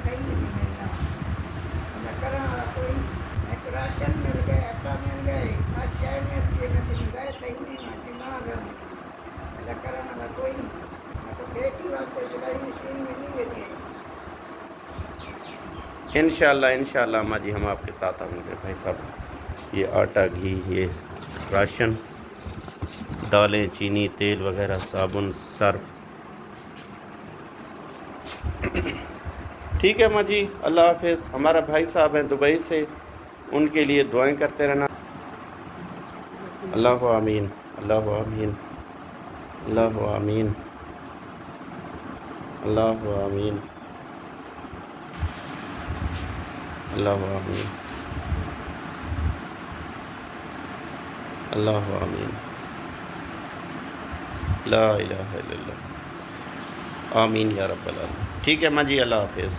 کہیں نہیں ملنا کرنے والا کوئی ایک راشن مل گئے آٹا مل گئے آج شہر مل گئی میں تم گئے کہیں نہیں نہ بیمار رہا کرنے والا کوئی نہیں تو بیٹی واسطے سلائی مشین ملی ہوئی ہے انشاءاللہ اماں جی ہم آپ کے ساتھ آئیں گے بھائی صاحب. یہ آٹا گھی یہ راشن دالیں چینی تیل وغیرہ صابن صرف. ٹھیک ہے اماں جی اللہ حافظ. ہمارا بھائی صاحب ہیں دبئی سے ان کے لیے دعائیں کرتے رہنا. اللہ آمین اللہ آمین اللہ آمین اللہ آمین اللہ آمین اللہ آمین لا الہ الا اللہ آمین یا رب العالمین. ٹھیک ہے اماں جی اللہ حافظ.